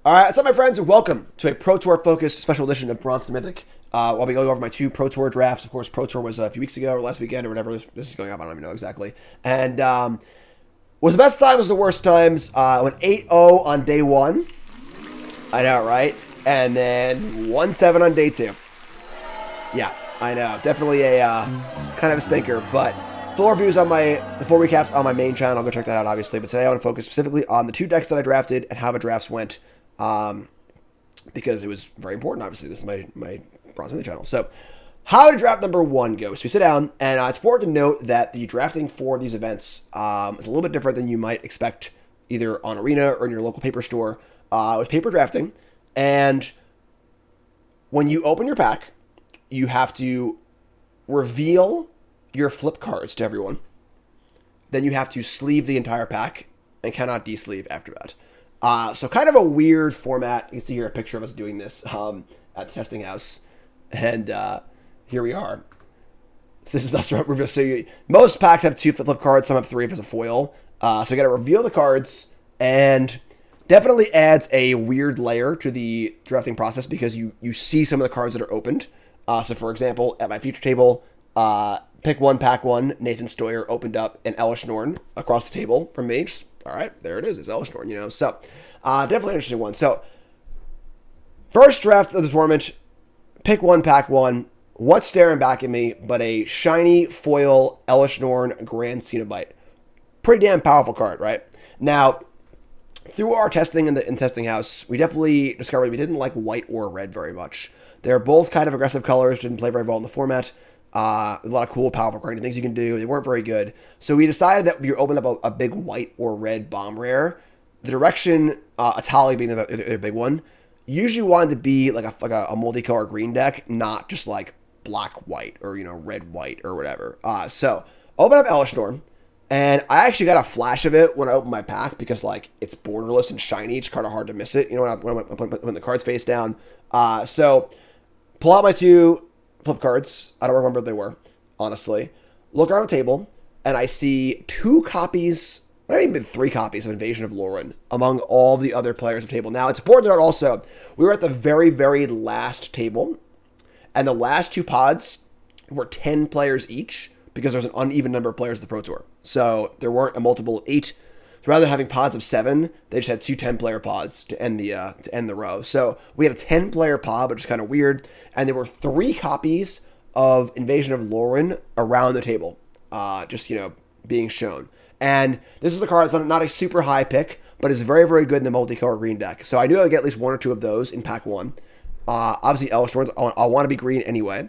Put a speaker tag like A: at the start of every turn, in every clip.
A: All right, what's up, my friends, and welcome to a Pro Tour focused special edition of Bronze Mythic. I'll be going over my two Pro Tour drafts. Of course, Pro Tour was a few weeks ago or last weekend or whatever this is going up. I don't even know exactly. And was the best time, was the worst times. I went 8-0 on day one. I know, right? And then 1-7 on day two. Yeah, I know. Definitely a kind of a stinker, but full reviews on the full recaps on my main channel. I'll go check that out, obviously. But today I want to focus specifically on the two decks that I drafted and how the drafts went. Because it was very important, obviously. This is my Bronze Mythic channel. So, how did draft number one go? So we sit down, and it's important to note that the drafting for these events is a little bit different than you might expect either on Arena or in your local paper store. It was paper drafting, and when you open your pack, you have to reveal your flip cards to everyone. Then you have to sleeve the entire pack and cannot de-sleeve after that. So kind of a weird format. You can see here a picture of us doing this at the testing house. And here we are. So this is us reveal. So most packs have two flip cards. Some have three if it's a foil. So you got to reveal the cards, and definitely adds a weird layer to the drafting process because you see some of the cards that are opened. So for example, at my feature table, pick one, pack one, Nathan Stoyer opened up an Elish Norn across the table from me. Just, all right, there it is. It's Elish Norn, you know. So definitely an interesting one. So first draft of the tournament, pick one, pack one. What's staring back at me but a shiny foil Elish Norn Grand Cenobite? Pretty damn powerful card, right? Now, through our testing in the testing house, we definitely discovered we didn't like white or red very much. They're both kind of aggressive colors, didn't play very well in the format. A lot of cool, powerful, grinding things you can do. They weren't very good. So we decided that we opened up a big white or red bomb rare. The direction, Atali being the big one, usually wanted to be like a multicolor green deck, not just like black-white or, red-white or whatever. So open up Elish Norn, and I actually got a flash of it when I opened my pack because, like, it's borderless and shiny. It's kind of hard to miss it, when the card's face down. So pull out my two flip cards. I don't remember what they were, honestly. Look around the table, and I see two copies, maybe three copies of Invasion of Lauren among all the other players of the table. Now, it's important to note also, we were at the very, very last table, and the last two pods were 10 players each because there's an uneven number of players at the Pro Tour. So there weren't a multiple 8. So rather than having pods of 7, they just had two 10-player pods to end the row. So we had a 10-player pod, which is kind of weird. And there were 3 copies of Invasion of Lauren around the table, being shown. And this is the card that's not a super high pick, but is very, very good in the multicolor green deck. So I knew I'd get at least 1 or 2 of those in pack 1. Obviously, Elish Norns, I want to be green anyway.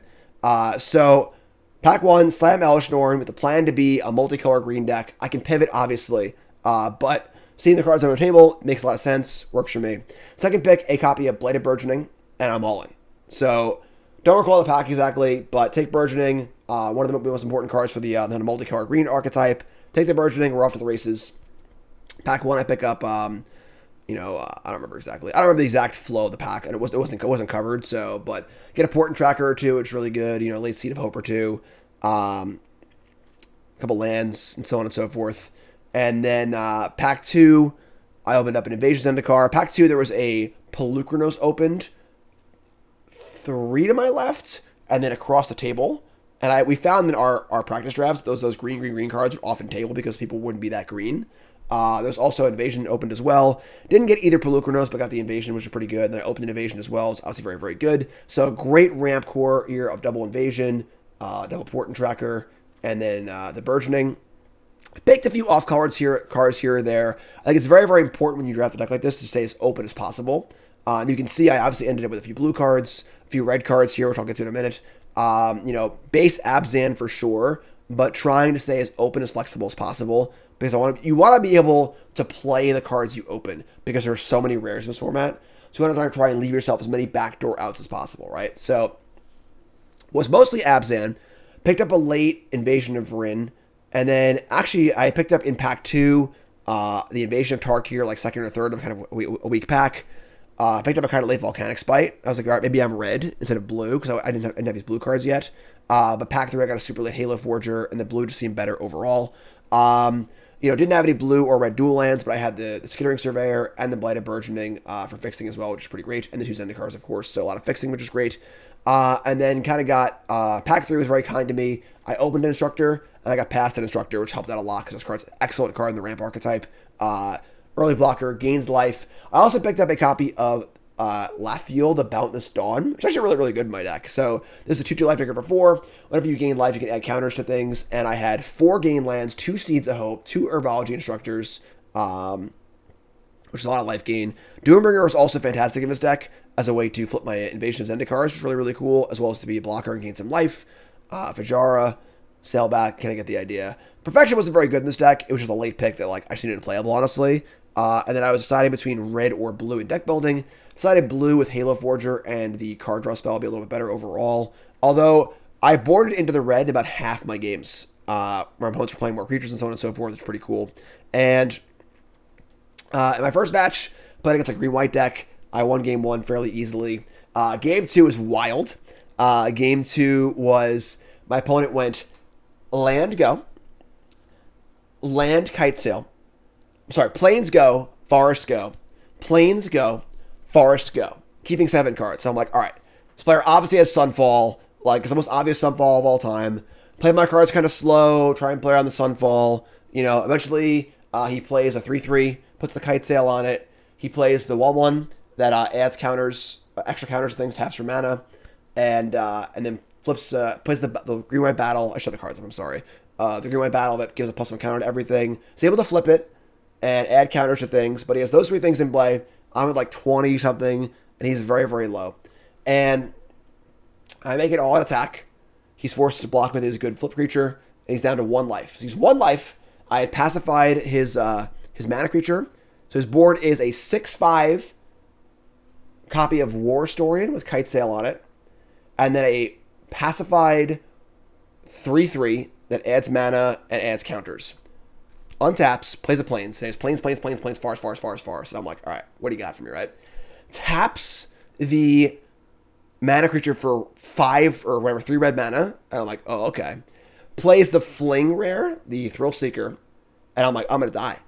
A: So pack 1, slam Elish Norn with the plan to be a multicolor green deck. I can pivot, obviously. But seeing the cards on the table makes a lot of sense. Works for me. Second pick, a copy of Blighted Burgeoning, and I'm all in. So don't recall the pack exactly, but take Burgeoning. One of the most important cards for the multicolor green archetype. Take the Burgeoning. We're off to the races. Pack 1, I pick up. I don't remember exactly. I don't remember the exact flow of the pack, and it wasn't covered. So, but get a Portent Tracker or 2. It's really good. Late Seed of Hope or 2. A couple lands and so on and so forth. And then pack 2, I opened up an Invasion Zendikar. Pack 2, there was a Pelucranos opened 3 to my left, and then across the table. And we found in our practice drafts, those green cards would often table because people wouldn't be that green. There's also Invasion opened as well. Didn't get either Pelucranos, but got the Invasion, which is pretty good. And then I opened an Invasion as well. It's obviously very, very good. So great ramp core here of double Invasion, double Portent Tracker, and then the Burgeoning. Picked a few off cards here or there. I think it's very, very important when you draft a deck like this to stay as open as possible. And you can see I obviously ended up with a few blue cards, a few red cards here, which I'll get to in a minute. Base Abzan for sure, but trying to stay as open as flexible as possible because you want to be able to play the cards you open because there are so many rares in this format. So you want to try and leave yourself as many backdoor outs as possible, right? So was mostly Abzan. Picked up a late Invasion of Vryn. And then, actually, I picked up in pack 2 the Invasion of Tarkir, like second or third of kind of a weak pack. I picked up a kind of late Volcanic Spite. I was like, all right, maybe I'm red instead of blue, because I didn't have these blue cards yet. But pack 3, I got a super late Halo Forger, and the blue just seemed better overall. Didn't have any blue or red dual lands, but I had the Skittering Surveyor and the Blighted Burgeoning for fixing as well, which is pretty great. And the 2 Zendikars, of course, so a lot of fixing, which is great. And then kind of got Pack 3 was very kind to me. I opened an Instructor, and I got past an Instructor, which helped out a lot because this card's an excellent card in the Ramp archetype. Early blocker, gains life. I also picked up a copy of Lathiel, the Boundless Dawn, which is actually really, really good in my deck. So this is a 2/2 life trigger for 4. Whenever you gain life, you can add counters to things. And I had 4 gain lands, 2 Seeds of Hope, 2 Herbology Instructors, which is a lot of life gain. Doombringer was also fantastic in this deck as a way to flip my Invasion of Zendikars, which is really, really cool, as well as to be a blocker and gain some life. Fajara, Sailback, kind of get the idea. Perfection wasn't very good in this deck. It was just a late pick that I just needed playable, honestly. And then I was deciding between red or blue in deck building. Decided blue with Halo Forger and the card draw spell will be a little bit better overall. Although I boarded into the red in about half my games. My opponents were playing more creatures and so on and so forth. It's pretty cool. And in my first match, played against a green-white deck. I won game 1 fairly easily. Game 2 was wild. Game 2 was my opponent went land go, land kite sail. Sorry, plains go, forest go, plains go, forest go, keeping 7 cards. So I'm like, all right, this player obviously has Sunfall, it's the most obvious Sunfall of all time. Play my cards kind of slow, try and play around the Sunfall. Eventually he plays a 3/3, puts the kite sail on it. He plays the 1/1 that adds counters, extra counters to things, taps for mana, and then flips, plays the green-white battle. I showed the cards up, I'm sorry. The green-white battle that gives a +1 counter to everything. He's able to flip it and add counters to things, but he has those 3 things in play. I'm at 20-something, and he's very, very low. And I make it all out attack. He's forced to block with his good flip creature, and he's down to 1 life. So he's 1 life. I had pacified his mana creature. So his board is a 6/5 copy of War Historian with Kite Sail on it, and then a pacified 3/3 that adds mana and adds counters. Untaps, plays a plains, says plains, forest. And I'm like, all right, what do you got for me, right? Taps the mana creature for 5 or whatever, 3 red mana. And I'm like, oh, okay. Plays the Fling rare, the Thrill Seeker. And I'm like, I'm going to die.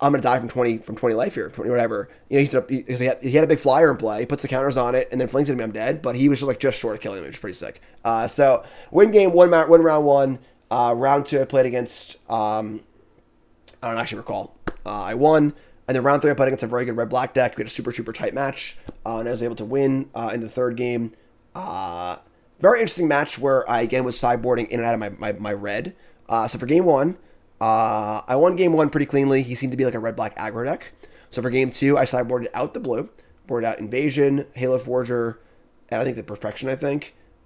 A: I'm going to die from 20 life here, 20 whatever. He had a big flyer in play, puts the counters on it, and then flings it at me, I'm dead. But he was just short of killing me, which is pretty sick. So win game, win round 1. Round 2, I played against, I don't actually recall. I won. And then round 3, I played against a very good red-black deck. We had a super, super tight match. And I was able to win in the 3rd game. Very interesting match where I, again, was sideboarding in and out of my red. So for game 1, I won game 1 pretty cleanly. He seemed to be like a red-black aggro deck. So for game 2, I sideboarded out the blue. Boarded out Invasion, Halo Forger, and I think the Perfection,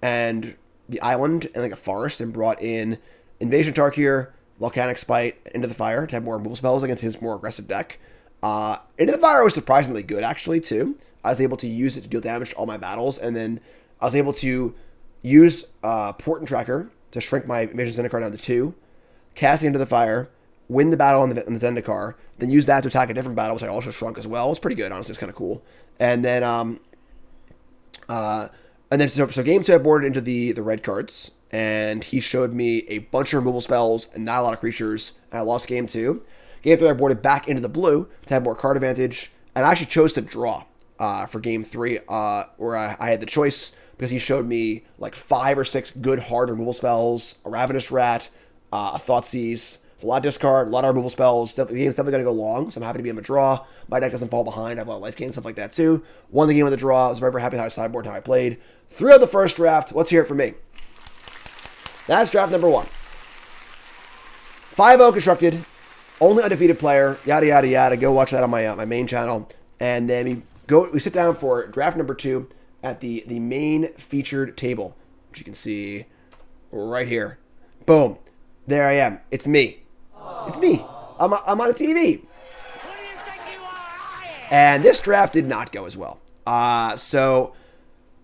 A: and the Island, and a Forest, and brought in Invasion Tarkir, Volcanic Spite, Into the Fire to have more removal spells against his more aggressive deck. Into the Fire was surprisingly good, actually, too. I was able to use it to deal damage to all my battles, and then I was able to use Port and Tracker to shrink my Invasion Zendikar down to 2, cast Into the Fire, win the battle on the Zendikar, then use that to attack a different battle, which I also shrunk as well. It's pretty good, honestly. It's kind of cool. And then, so game 2, I boarded into the red cards, and he showed me a bunch of removal spells and not a lot of creatures, and I lost game 2. Game 3, I boarded back into the blue to have more card advantage, and I actually chose to draw for game 3, where I had the choice because he showed me 5 or 6 good hard removal spells, a Ravenous Rat, a Thoughtseize, a lot of discard, a lot of removal spells. The game's definitely going to go long, so I'm happy to be able to draw. My deck doesn't fall behind. I have a lot of life gain, stuff like that too. Won the game with the draw. I was very, very happy how I sideboarded, how I played. 3 of the first draft. Let's hear it from me. That's draft number 1. 5-0 constructed. Only undefeated player. Yada, yada, yada. Go watch that on my main channel. And then we sit down for draft number 2 at the main featured table, which you can see right here. Boom. There I am. It's me. It's me. I'm on a TV. And this draft did not go as well. So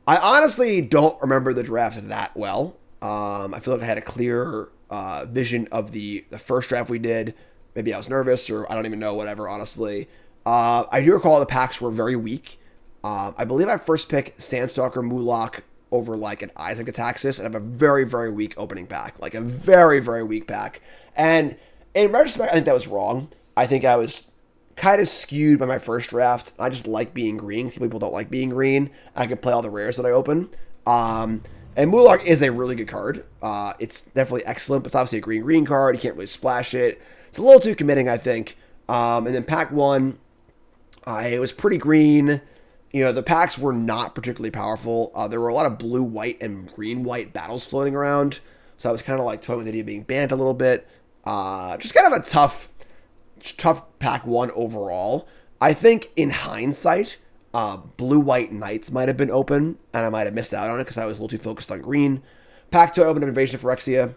A: I honestly don't remember the draft that well. I feel like I had a clear vision of the first draft we did. Maybe I was nervous, or I don't even know, whatever, honestly. I do recall the packs were very weak. I believe I first picked Sandstalker Mulak over an Isaac Ataxis, and I have a very, very weak opening pack. A very, very weak pack. And In retrospect, I think that was wrong. I think I was kind of skewed by my first draft. I just like being green. Some people don't like being green. I can play all the rares that I open. And Moolark is a really good card. It's definitely excellent, but it's obviously a green card. You can't really splash it. It's a little too committing, I think. And then pack 1, I was pretty green. You know, the packs were not particularly powerful. There were a lot of blue-white and green-white battles floating around. So I was kind of like toying with the idea of being banned a little bit. Just kind of a tough pack 1 overall. I think in hindsight, blue-white knights might have been open, and I might have missed out on it because I was a little too focused on green. Pack 2, I opened an Invasion of Phyrexia,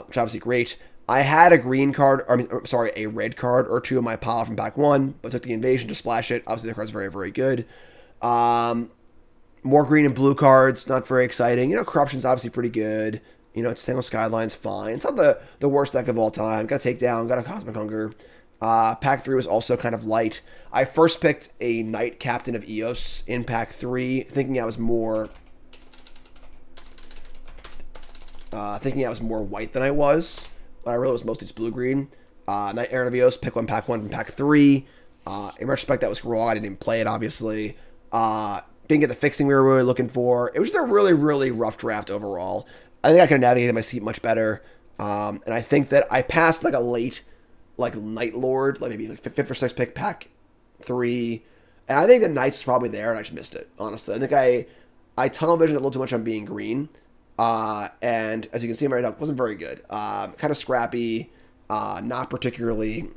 A: which obviously great. I had a a red card or two in my pile from pack 1, but took the Invasion to splash it. Obviously, the card's very, very good. More green and blue cards, not very exciting. You know, Corruption's obviously pretty good. You know, Tangled Skyline's fine. It's not the worst deck of all time. Got a Takedown, got a Cosmic Hunger. Pack 3 was also kind of light. I first picked a Knight Captain of Eos in pack 3, thinking I was more white than I was. But I realized it was mostly just blue-green. Knight Errant of Eos, pick 1, pack 1 from pack 3. In retrospect, that was wrong. I didn't even play it, obviously. Didn't get the fixing we were really looking for. It was just a really, really rough draft overall. I think I could have navigated my seat much better. And I think that I passed like a late, like Night Lord, like maybe like 5th or 6th pick pack 3. And I think the Knights was probably there and I just missed it, honestly. I think I tunnel visioned a little too much on being green. And as you can see right now, it wasn't very good. Kind of scrappy, not particularly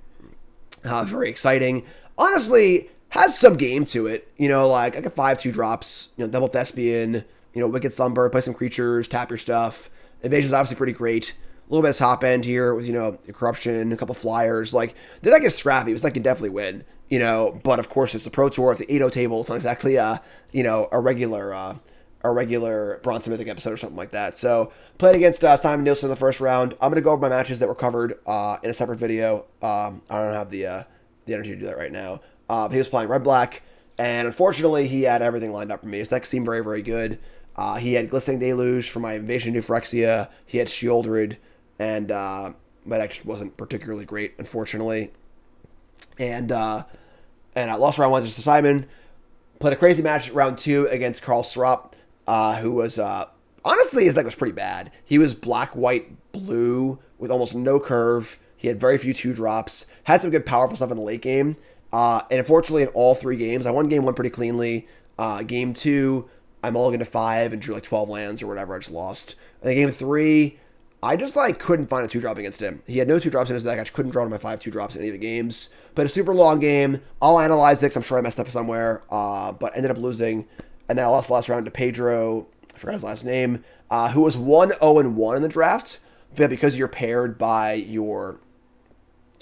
A: very exciting. Honestly, has some game to it. You know, like I got 5/2 drops, you know, double Thespian, you know, Wicked Slumber, play some creatures, tap your stuff. Invasion's obviously pretty great. A little bit of top end here with, you know, Corruption, a couple flyers. Like, the deck is scrappy. This deck can definitely win, you know, but of course it's the Pro Tour. It's the 8-0 table. It's not exactly, you know, a regular Bronze Mythic episode or something like that. So, played against Simon Nielsen in the first round. I'm going to go over my matches that were covered in a separate video. I don't have the energy to do that right now. He was playing red-black, and unfortunately, he had everything lined up for me. His deck seemed very, very good. He had Glistening Deluge for my Invasion of Phyrexia. He had Shieldred, and my deck just wasn't particularly great, unfortunately. And I lost round 1 just to Simon. Played a crazy match round 2 against Carl Strop, who was, honestly, his deck was pretty bad. He was black, white, blue with almost no curve. He had very few 2-drops. Had some good powerful stuff in the late game. And unfortunately, in all 3 games, I won game 1 pretty cleanly. Game 2, I mulliganed to 5 and drew like 12 lands or whatever. I just lost. And then game 3, I just like couldn't find a 2-drop against him. He had no 2-drops in his deck. I just couldn't draw to my 5 2-drops in any of the games. Played a super long game. I'll analyze it 'cause I'm sure I messed up somewhere. But ended up losing. And then I lost the last round to Pedro. I forgot his last name. Who was 1-0-1 in the draft. But because you're paired by your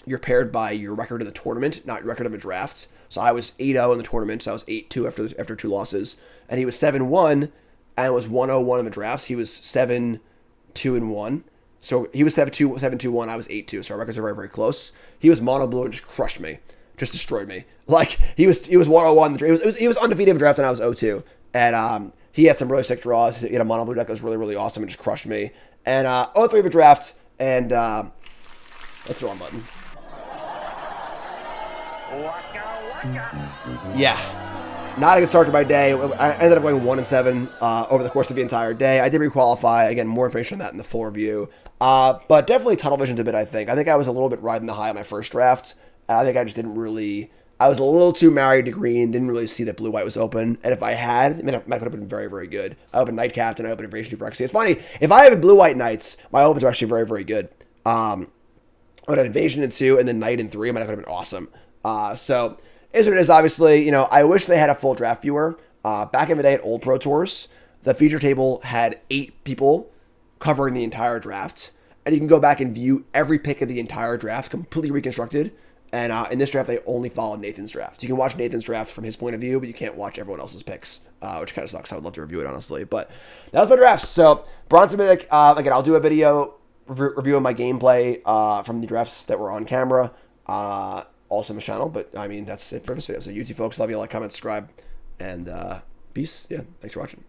A: record in the tournament, not your record of a draft. So I was 8-0 in the tournament, so I was 8-2 after 2 losses. And he was 7-1 and was 1-0-1 in the drafts. He was 7-2-1. So he was 7-2-1, I was 8-2. So our records are very, very close. He was mono blue and just crushed me. Just destroyed me. Like, he was 1-0-1. He was undefeated in the draft and I was 0-2. And he had some really sick draws. He had a mono blue deck that was really, really awesome and just crushed me. And 0-3 of a draft, and let's throw on button. Yeah, not a good start to my day. I ended up going 1-7 over the course of the entire day. I did requalify. Again, more information on that in the full review. But definitely tunnel visioned a bit, I think. I was a little bit riding the high on my first draft. I think I just didn't really... I was a little too married to green, didn't really see that blue-white was open. And if I had, I mean, it could have been very, very good. I opened Knight Captain, I opened Invasion of Phyrexia. It's funny, if I have blue-white Knights, my opens are actually very, very good. I would have Invasion in 2 and then Knight in 3, my deck would have been awesome. So... is what it is, obviously. You know, I wish they had a full draft viewer. Back in the day at old Pro Tours, the feature table had 8 people covering the entire draft. And you can go back and view every pick of the entire draft, completely reconstructed. And in this draft, they only followed Nathan's draft. You can watch Nathan's draft from his point of view, but you can't watch everyone else's picks, which kind of sucks. I would love to review it, honestly. But that was my drafts. So, Bronze Mythic, again, I'll do a video reviewing my gameplay from the drafts that were on camera. Also on the channel, but I mean, that's it for this video. So, YouTube folks, love you, like, comment, subscribe, and peace. Yeah, thanks for watching.